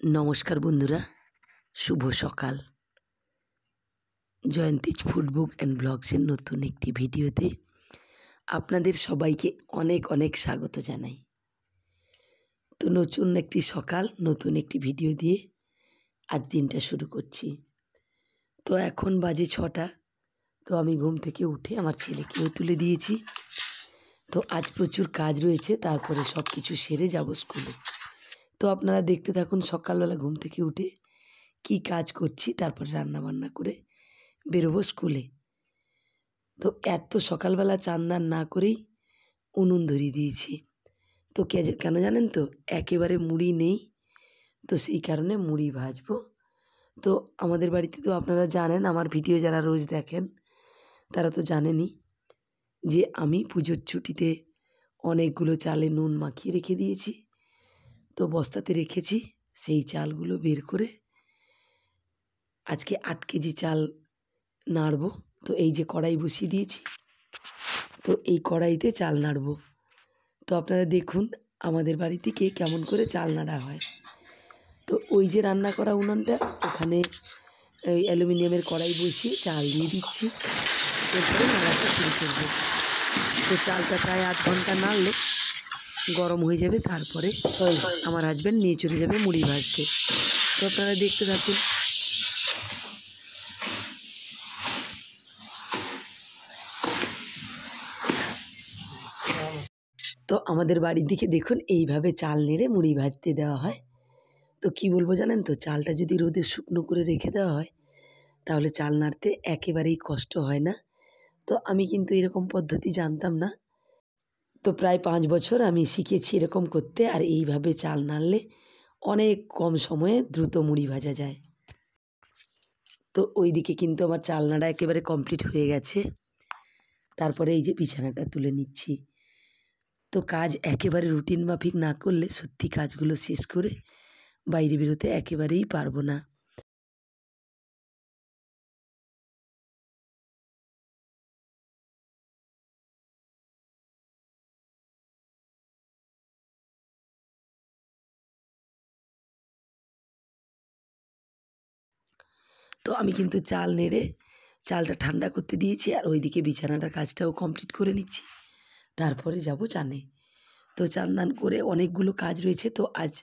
नमस्कार बंधुरा शुभ सकाल जयंतीज फूडबुक एंड ब्लग्सের নতুন একটি ভিডিওতে আপনাদের সবাইকে অনেক অনেক স্বাগত জানাই। তো নতুন একটি সকাল নতুন একটি ভিডিও দিয়ে আজ দিনটা শুরু করছি। তো এখন বাজে 6টা। তো আমি ঘুম থেকে উঠে আমার ছেলেকেও তুলে দিয়েছি। তো আজ প্রচুর কাজ রয়েছে, তারপরে সব কিছু সেরে যাব স্কুলে। তো আপনারা দেখতে থাকুন সকালবেলা ঘুম থেকে উঠে কি কাজ করছি, তারপরে রান্নাবান্না করে বেরোবো স্কুলে। তো এত সকালবেলা চান দান না করেই উনুন ধরিয়ে দিয়েছি। তো কেন জানেন তো, একেবারে মুড়ি নেই, তো সেই কারণে মুড়ি ভাজবো। তো আমাদের বাড়িতে তো আপনারা জানেন, আমার ভিডিও যারা রোজ দেখেন তারা তো জানেনই যে আমি পুজোর ছুটিতে অনেকগুলো চালে নুন মাখিয়ে রেখে দিয়েছি। তো বস্তাতে রেখেছি, সেই চালগুলো বের করে আজকে 8 কেজি চাল নাড়বো। তো এই যে কড়াই বসিয়ে দিয়েছি, তো এই কড়াইতে চাল নাড়বো। তো আপনারা দেখুন আমাদের বাড়ি থেকে কেমন করে চাল নাড়া হয়। তো ওই যে রান্না করা উনুনটা, ওখানে ওই অ্যালুমিনিয়ামের কড়াই বসিয়ে চাল দিয়ে দিচ্ছি, এরপরে নাড়াটা শুরু করবো। তো চালটা প্রায় 8 ঘন্টা নাড়লে গরম হয়ে যাবে, তারপরে আমার হাজব্যান্ড নিয়ে চলে যাবে মুড়ি ভাজতে। তো আপনারা দেখতে থাকুন। তো আমাদের বাড়ির দিকে দেখুন এইভাবে চাল নেড়ে মুড়ি ভাজতে দেওয়া হয়। তো কি বলবো জানেন তো, চালটা যদি রোদে শুকনো করে রেখে দেওয়া হয় তাহলে চাল নাড়তে একেবারেই কষ্ট হয় না। তো আমি কিন্তু এরকম পদ্ধতি জানতাম না। তো প্রায় 5 বছর আমি শিখেছি এরকম করতে, আর এইভাবে চাল নাড়লে অনেক কম সময়ে দ্রুত মুড়ি ভাজা যায়। তো ওইদিকে কিন্তু আমার চাল নাড়া একেবারে কমপ্লিট হয়ে গেছে। তারপরে এই যে বিছানাটা তুলে নিচ্ছি। তো কাজ একেবারে রুটিন মাফিক না করলে সত্যি কাজগুলো শেষ করে বাইরে বেরোতে একেবারেই পারবো না। তো আমি কিন্তু চাল নেড়ে চালটা ঠান্ডা করতে দিয়েছি, আর ওইদিকে বিছানাটার কাজটাও কমপ্লিট করে নিচ্ছি। তারপরে যাব চানে। তো চান দান করে অনেকগুলো কাজ রয়েছে। তো আজ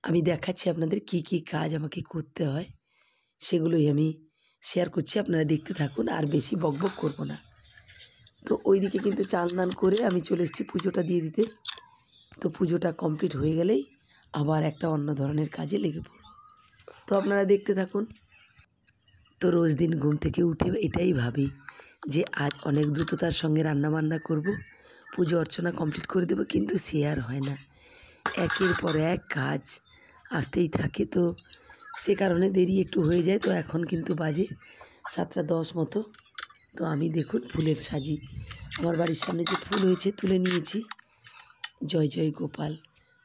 আমি দেখাচ্ছি আপনাদের কি কি কাজ আমাকে করতে হয়, সেগুলোই আমি শেয়ার করছি। আপনারা দেখতে থাকুন, আর বেশি বকবক করব না। তো ওইদিকে কিন্তু চান দান করে আমি চলে এসেছি পুজোটা দিয়ে দিতে। তো পুজোটা কমপ্লিট হয়ে গেলেই আবার একটা অন্য ধরনের কাজে লেগে পড়ব। তো আপনারা দেখতে থাকুন। তো রোজ দিন ঘুম থেকে উঠে এটাই ভাবি যে আজ অনেক দ্রুততার সঙ্গে রান্নাবান্না করব, পুজো অর্চনা কমপ্লিট করে দেবো, কিন্তু সে আর হয় না। একের পর এক কাজ আসতেই থাকে, তো সে কারণে দেরি একটু হয়ে যায়। তো এখন কিন্তু বাজে 7:10 মতো। তো আমি দেখুন ফুলের সাজি, আমার বাড়ির সামনে যে ফুল হয়েছে তুলে নিয়েছি। জয় জয় গোপাল।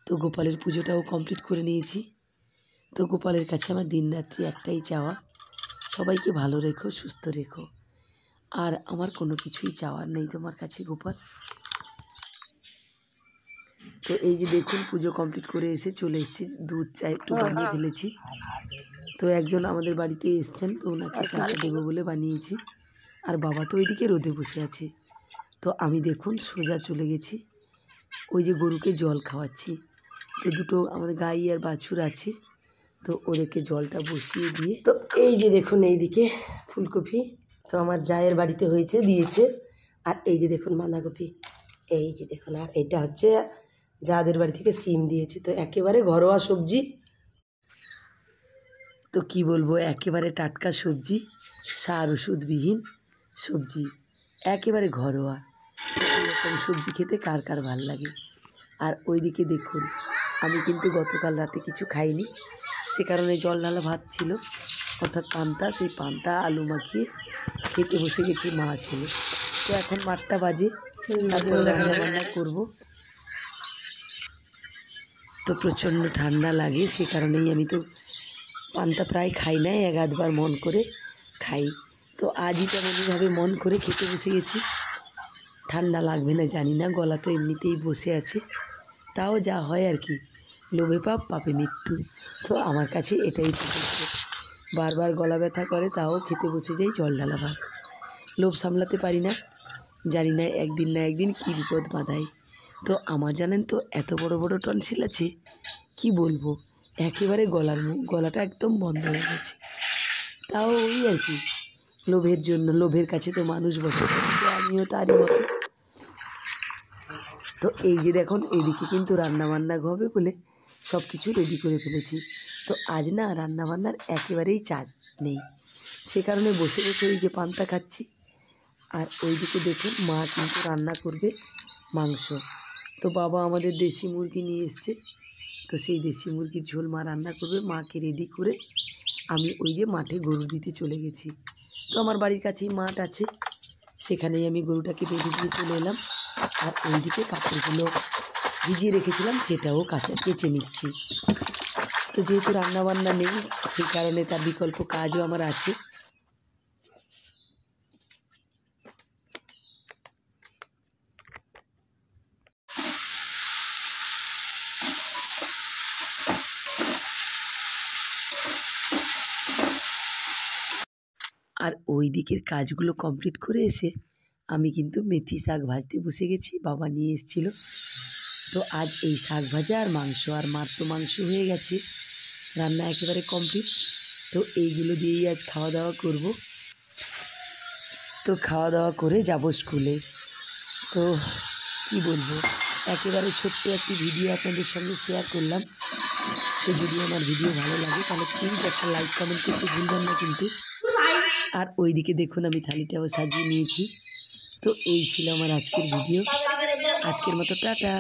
তো গোপালের পুজোটাও কমপ্লিট করে নিয়েছি। তো গোপালের কাছে আমার দিনরাত্রি একটাই চাওয়া, সবাইকে ভালো রেখো, সুস্থ রেখো। আর আমার কোনো কিছুই চাওয়ার নেই তোমার কাছে গোপাল। তো এই যে দেখুন পুজো কমপ্লিট করে এসে চলে এসেছি, দুধ চা একটু বানিয়ে ফেলেছি। তো একজন আমাদের বাড়িতে এসছেন, তো ওনাকে চাটা দেবো বলে বানিয়েছি। আর বাবা তো ওইদিকে রোদে বসে আছে। তো আমি দেখুন সোজা চলে গেছি, ওই যে গরুকে জল খাওয়াচ্ছি। তো দুটো আমাদের গাই আর বাছুর আছে, তো ওদেরকে জলটা বসিয়ে দিয়ে, তো এই যে দেখুন এইদিকে ফুলকপি তো আমার জায়ের বাড়িতে হয়েছে, দিয়েছে। আর এই যে দেখুন বাঁধাকপি, এই যে দেখুন, আর এটা হচ্ছে যাদের বাড়ি থেকে সিম দিয়েছে। তো একেবারে ঘরোয়া সবজি। তো কি বলবো, একেবারে টাটকা সবজি, সার ওষুধবিহীন সবজি, একেবারে ঘরোয়া। এরকম সবজি খেতে কার কার ভাল লাগে। আর ওইদিকে দেখুন আমি কিন্তু গতকাল রাতে কিছু খাইনি, সে কারণে জল ঢালা ভাত ছিল, অর্থাৎ পান্তা। সেই পান্তা আলু মাখিয়ে খেতে বসে গেছি মা ছেলে। তো এখন 8টা বাজে, তারপরে রান্নাবান্না করবো। তো প্রচণ্ড ঠান্ডা লাগে, সে কারণেই আমি তো পান্তা প্রায় খাই না, 1-2বার মন করে খাই। তো আজই তেমনইভাবে মন করে খেতে বসে গেছি। ঠান্ডা লাগবে না জানি না, গলা তো এমনিতেই বসে আছে, তাও যা হয় আর কি। লোভে পাপ পাপে মৃত্যু। তো আমার কাছে এটাই ঠিক। বারবার গলা ব্যথা করে তাও খেতে বসে যাই জল ঢালা ভাত। লোভ সামলাতে পারি না, জানি না একদিন কী বিপদ বাঁধায়। তো আমার জানেন তো এত বড় বড় টনসিল আছে, কি বলবো, একেবারে গলাটা একদম বন্ধ হয়ে গেছে। তাও ওই আর কি, লোভের জন্য, লোভের কাছে তো মানুষ বসে, তো আমিও তারই মতো। তো এই যে দেখুন, এদিকে কিন্তু রান্নাবান্না হবে বলে সব কিছু রেডি করে ফেলেছি। তো আজ না রান্নাবান্নার একেবারেই চাপ নেই, সে কারণে বসে বসে এই যে পান্তা খাচ্ছি। আর ওইদিকে দেখুন মা কিন্তু রান্না করবে মাংস। তো বাবা আমাদের দেশি মুরগি নিয়ে এসছে, তো সেই দেশি মুরগির ঝোল মা রান্না করবে। মাকে রেডি করে আমি ওই যে মাঠে গরু দিতে চলে গেছি। তো আমার বাড়ির কাছেই মাঠ আছে, সেখানেই আমি গরুটাকে বেঁধে দিয়ে চলে এলাম। আর ওইদিকে কাপড়গুলো ভিজিয়ে রেখেছিলাম সেটাও কেচে নিচ্ছি। তো যেহেতু রান্নাবান্না নেই, সেই কারণে তার বিকল্প কাজও আমার আছে। আর ওই দিকের কাজগুলো কমপ্লিট করে এসে আমি কিন্তু মেথি শাক ভাজতে বসে গেছি, বাবা নিয়ে এসেছিলো। তো আজ এই শাক ভাজা আর মাংস, আর মার তো মাংস হয়ে গেছে, রান্না একেবারে কমপ্লিট। তো এইগুলো দিয়েই আজ খাওয়া দাওয়া করব। তো খাওয়া দাওয়া করে যাব স্কুলে। তো কি বলবো, একেবারে ছোট্ট একটি ভিডিও আপনাদের সঙ্গে শেয়ার করলাম। তো যদি আমার ভিডিও ভালো লাগে তাহলে প্লিজ একটা লাইক কমেন্ট করতে ভুলবেন না কিন্তু। আর ওইদিকে দেখুন আমি থালিটাও সাজিয়ে নিয়েছি। তো এই ছিল আমার আজকের ভিডিও, আজকের মতো টাটা।